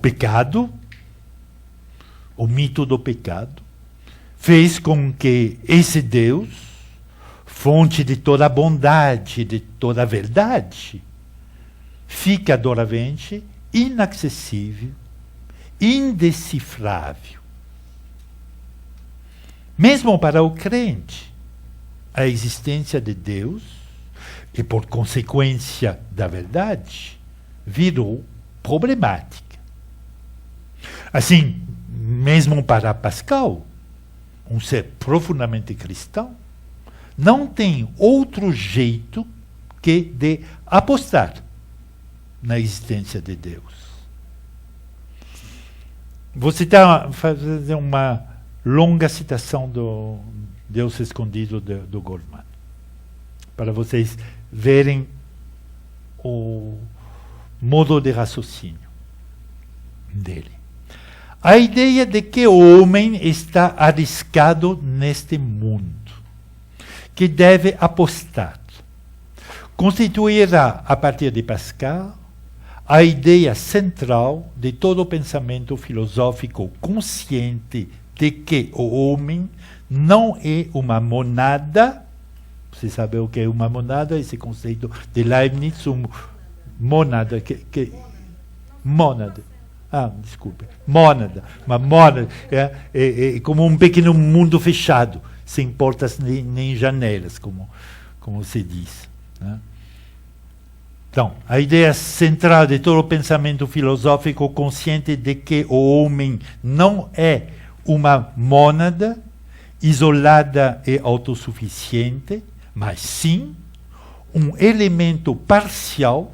pecado, o mito do pecado, fez com que esse Deus, fonte de toda a bondade, de toda a verdade, fica doravante inacessível, indecifrável. Mesmo para o crente, a existência de Deus, e por consequência da verdade, virou problemática. Assim, mesmo para Pascal, um ser profundamente cristão, não tem outro jeito que de apostar na existência de Deus. Vou fazer uma longa citação do Deus Escondido do Goldman, para vocês verem o modo de raciocínio dele. A ideia de que o homem está arriscado neste mundo, que deve apostar, constituirá, a partir de Pascal, a ideia central de todo o pensamento filosófico consciente de que o homem não é uma monada. Você sabe o que é uma monada? Esse conceito de Leibniz, monada, mônada. Desculpe. Mônada. Uma mônada é como um pequeno mundo fechado, sem portas nem janelas, como se diz. Né? Então, a ideia central de todo o pensamento filosófico consciente de que o homem não é uma mônada isolada e autossuficiente, mas sim um elemento parcial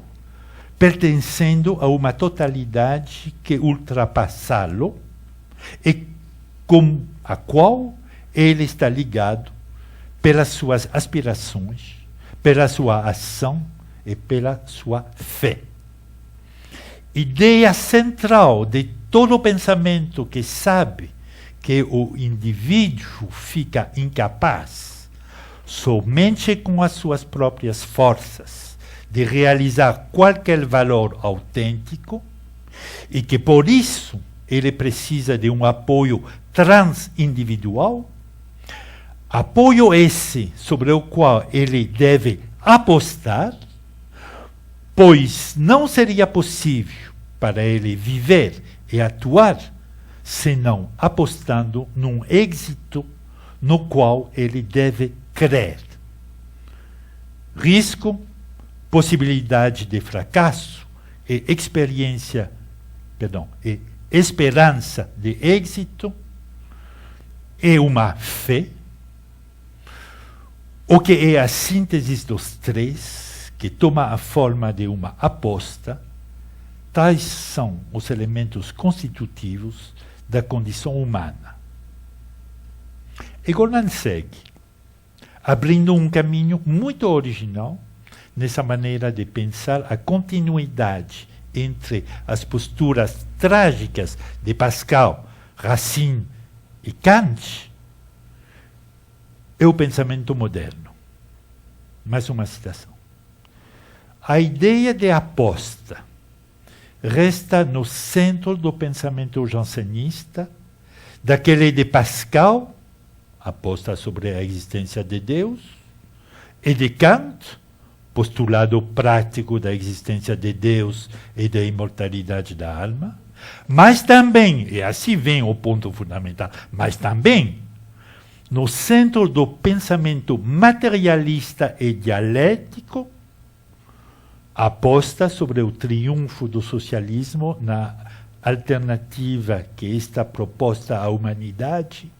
pertencendo a uma totalidade que ultrapassá-lo e com a qual ele está ligado pelas suas aspirações, pela sua ação e pela sua fé. Ideia central de todo pensamento que sabe que o indivíduo fica incapaz, somente com as suas próprias forças, de realizar qualquer valor autêntico, e que por isso ele precisa de um apoio transindividual, apoio esse sobre o qual ele deve apostar, pois não seria possível para ele viver e atuar senão apostando num êxito no qual ele deve crer. Risco, possibilidade de fracasso e esperança de êxito e uma fé, o que é a síntese dos três, que toma a forma de uma aposta. Tais são os elementos constitutivos da condição humana. E Goldman segue, abrindo um caminho muito original nessa maneira de pensar a continuidade entre as posturas trágicas de Pascal, Racine e Kant e o pensamento moderno. Mais uma citação. A ideia de aposta resta no centro do pensamento jansenista, daquele de Pascal, aposta sobre a existência de Deus, e de Kant, postulado prático da existência de Deus e da imortalidade da alma, mas também, e assim vem o ponto fundamental, mas também no centro do pensamento materialista e dialético, aposta sobre o triunfo do socialismo na alternativa que está proposta à humanidade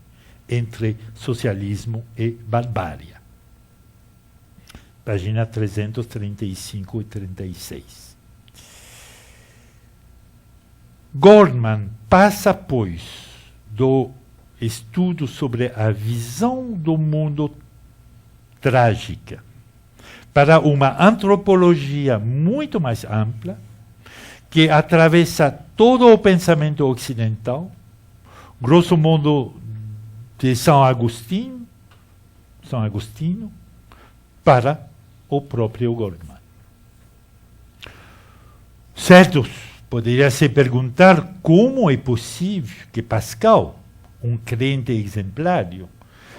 entre socialismo e barbárie. Página 335 e 36. Goldman passa, pois, do estudo sobre a visão do mundo trágica para uma antropologia muito mais ampla, que atravessa todo o pensamento ocidental, grosso modo de São Agostinho, para o próprio Goldman. Certos Poderia se perguntar como é possível que Pascal, um crente exemplário,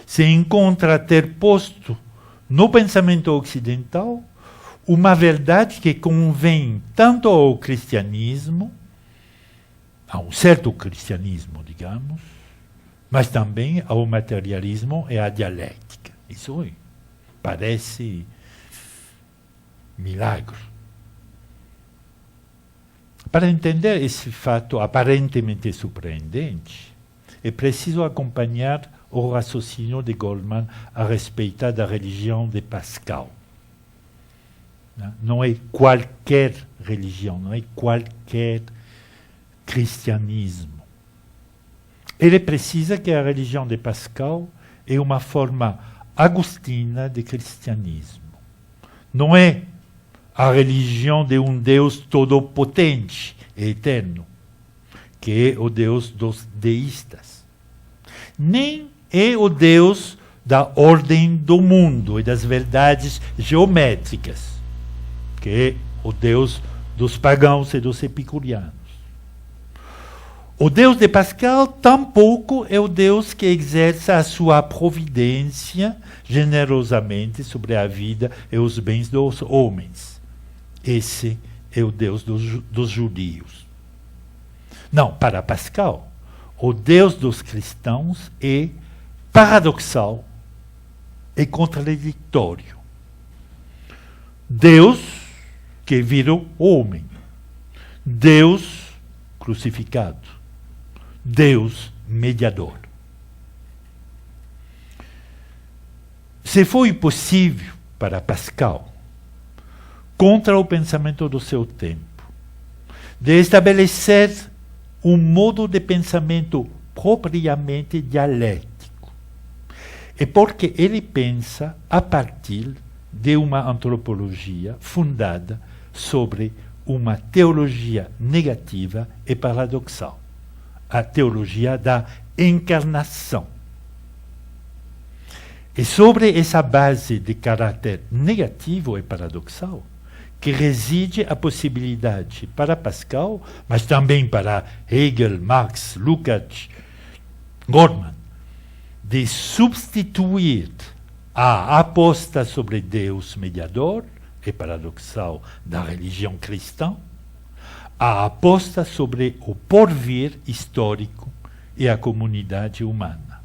se encontra a ter posto no pensamento ocidental uma verdade que convém tanto ao cristianismo, a um certo cristianismo, digamos, mas também ao materialismo e à dialética. Isso parece milagre. Para entender esse fato aparentemente surpreendente, é preciso acompanhar o raciocínio de Goldman a respeito da religião de Pascal. Não é qualquer religião, não é qualquer cristianismo. Ele precisa que a religião de Pascal é uma forma agostina de cristianismo. Não é a religião de um Deus todo-potente e eterno, que é o Deus dos deístas. Nem é o Deus da ordem do mundo e das verdades geométricas, que é o Deus dos pagãos e dos epicureanos. O Deus de Pascal tampouco é o Deus que exerce a sua providência generosamente sobre a vida e os bens dos homens. Esse é o Deus dos judeus. Não, para Pascal, o Deus dos cristãos é paradoxal e contraditório. Deus que virou homem. Deus crucificado. Deus mediador. Se foi possível para Pascal, contra o pensamento do seu tempo, de estabelecer um modo de pensamento propriamente dialético, é porque ele pensa a partir de uma antropologia fundada sobre uma teologia negativa e paradoxal, a teologia da encarnação. É sobre essa base de caráter negativo e paradoxal que reside a possibilidade para Pascal, mas também para Hegel, Marx, Lukács, Goldman, de substituir a aposta sobre Deus mediador e paradoxal da religião cristã a aposta sobre o porvir histórico e a comunidade humana.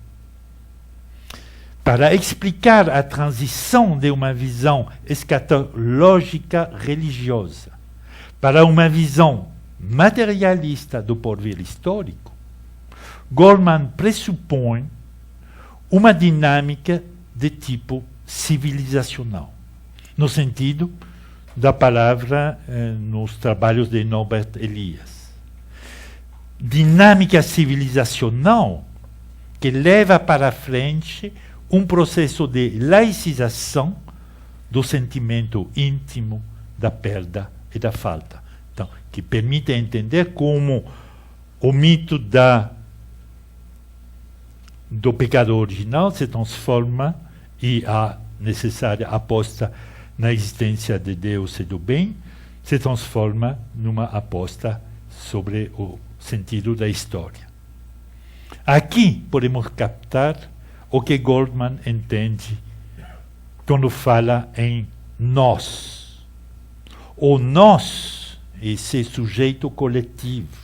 Para explicar a transição de uma visão escatológica religiosa para uma visão materialista do porvir histórico, Goldman pressupõe uma dinâmica de tipo civilizacional, no sentido da palavra nos trabalhos de Norbert Elias. Dinâmica civilizacional que leva para frente um processo de laicização do sentimento íntimo da perda e da falta. Então, que permite entender como o mito do pecado original se transforma e a necessária aposta na existência de Deus e do bem se transforma numa aposta sobre o sentido da história. Aqui podemos captar o que Goldman entende quando fala em nós. O nós, esse sujeito coletivo,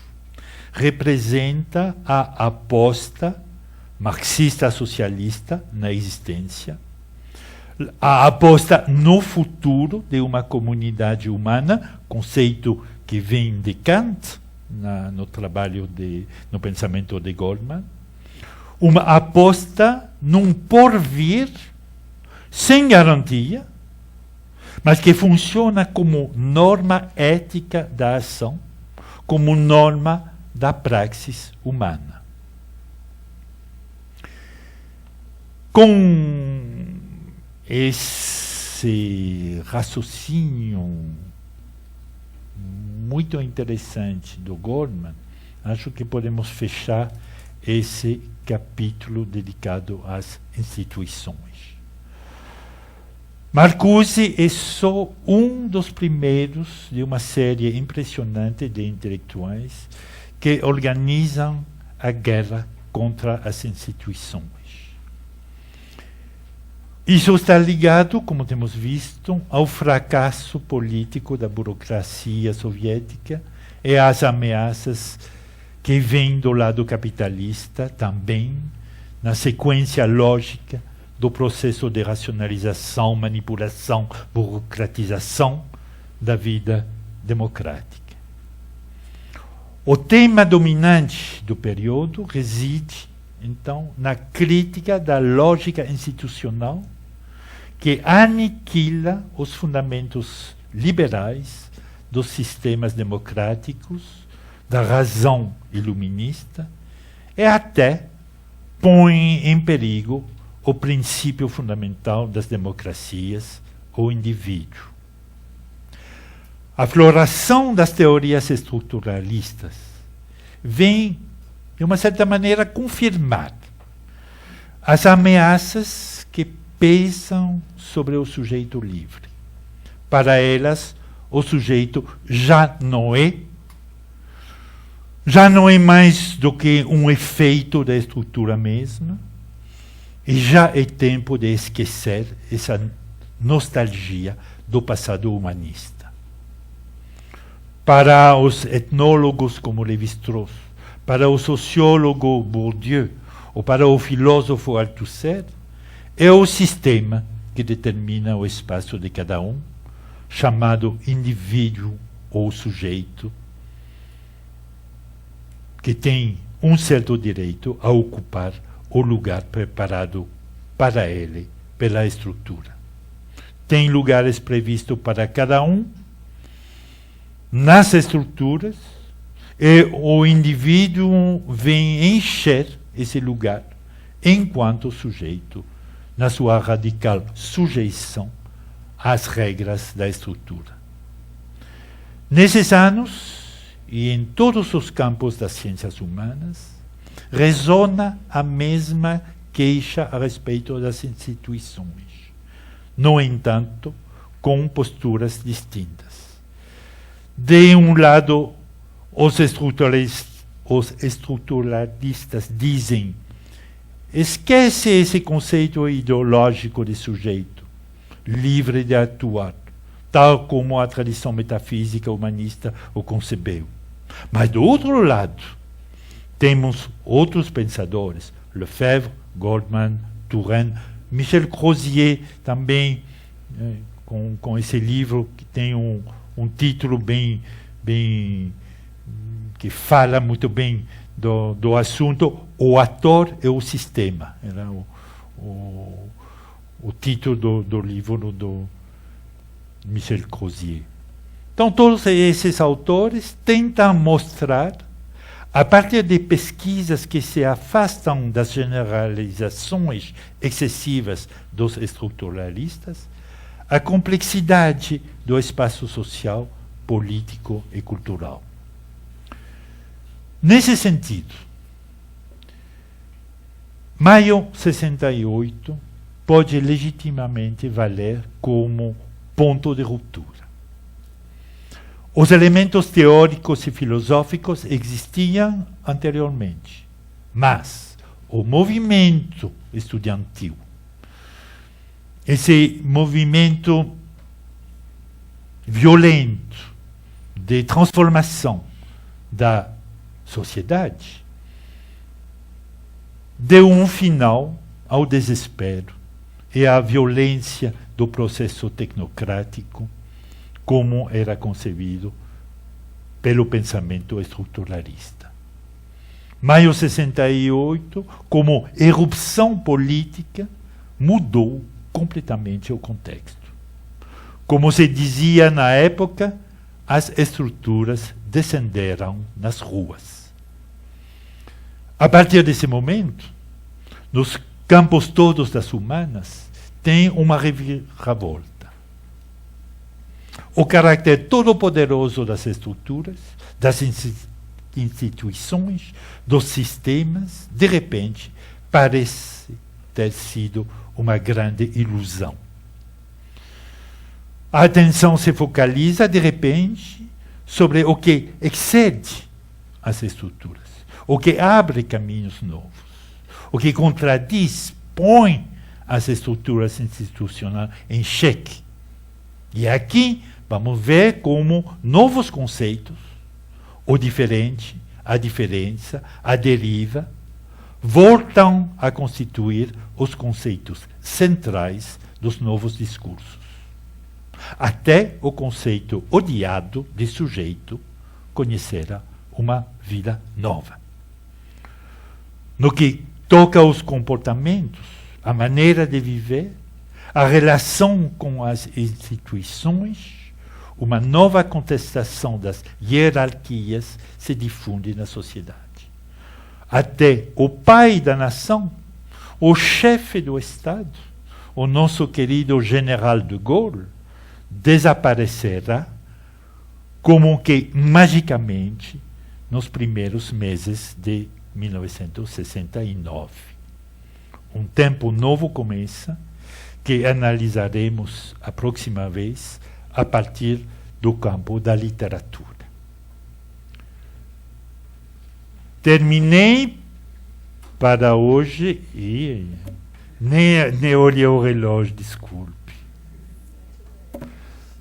representa a aposta marxista-socialista na existência, a aposta no futuro de uma comunidade humana, conceito que vem de Kant, no trabalho no pensamento de Goldman, uma aposta num porvir sem garantia, mas que funciona como norma ética da ação, como norma da praxis humana. Com esse raciocínio muito interessante do Goldman, acho que podemos fechar esse capítulo dedicado às instituições. Marcuse é só um dos primeiros de uma série impressionante de intelectuais que organizam a guerra contra as instituições. Isso está ligado, como temos visto, ao fracasso político da burocracia soviética e às ameaças que vêm do lado capitalista também, na sequência lógica do processo de racionalização, manipulação, burocratização da vida democrática. O tema dominante do período reside, então, na crítica da lógica institucional que aniquila os fundamentos liberais dos sistemas democráticos, da razão iluminista, e até põe em perigo o princípio fundamental das democracias, o indivíduo. A floração das teorias estruturalistas vem, de uma certa maneira, confirmar as ameaças que pesam sobre o sujeito livre. Para elas, o sujeito já não é mais do que um efeito da estrutura mesma, e já é tempo de esquecer essa nostalgia do passado humanista. Para os etnólogos como Lévi-Strauss, para o sociólogo Bourdieu ou para o filósofo Althusser, é o sistema que determina o espaço de cada um, chamado indivíduo ou sujeito, que tem um certo direito a ocupar o lugar preparado para ele pela estrutura. Tem lugares previstos para cada um nas estruturas, e o indivíduo vem encher esse lugar enquanto sujeito, na sua radical sujeição às regras da estrutura. Nesses anos, e em todos os campos das ciências humanas, ressona a mesma queixa a respeito das instituições. No entanto, com posturas distintas. De um lado, os estruturalistas dizem: esquece esse conceito ideológico de sujeito, livre de atuar, tal como a tradição metafísica humanista o concebeu. Mas, do outro lado, temos outros pensadores, Lefebvre, Goldman, Turenne, Michel Crozier também, com esse livro que tem um título bem que fala muito bem do assunto, O Ator e o Sistema. Era o título do livro do Michel Crozier. Então, todos esses autores tentam mostrar, a partir de pesquisas que se afastam das generalizações excessivas dos estruturalistas, a complexidade do espaço social, político e cultural. Nesse sentido, maio 68 pode legitimamente valer como ponto de ruptura. Os elementos teóricos e filosóficos existiam anteriormente, mas o movimento estudantil, esse movimento violento de transformação da sociedade, deu um final ao desespero e à violência do processo tecnocrático, como era concebido pelo pensamento estruturalista. Maio 68, como erupção política, mudou completamente o contexto. Como se dizia na época, as estruturas descenderam nas ruas. A partir desse momento, nos campos todos das humanas, tem uma reviravolta. O caráter todo-poderoso das estruturas, das instituições, dos sistemas, de repente, parece ter sido uma grande ilusão. A atenção se focaliza, de repente, sobre o que excede as estruturas, o que abre caminhos novos, o que contradiz, põe as estruturas institucionais em xeque. E aqui vamos ver como novos conceitos, o diferente, a diferença, a deriva, voltam a constituir os conceitos centrais dos novos discursos. Até o conceito odiado de sujeito conhecerá uma vida nova. No que toca aos comportamentos, a maneira de viver, a relação com as instituições, uma nova contestação das hierarquias se difunde na sociedade. Até o pai da nação, o chefe do Estado, o nosso querido general de Gaulle, desaparecerá como que magicamente nos primeiros meses de 1969. Um tempo novo começa, que analisaremos a próxima vez a partir do campo da literatura. Terminei para hoje e nem olhei o relógio, desculpe.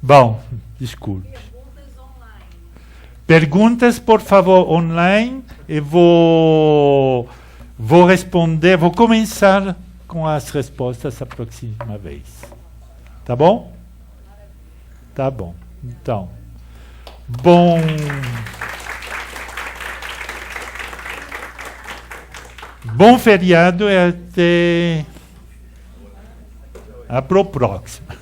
Bom, desculpe. Perguntas online. Perguntas, por favor, online. Eu vou responder, vou começar com as respostas a próxima vez. Tá bom? Tá bom. Então, bom feriado e até a próxima.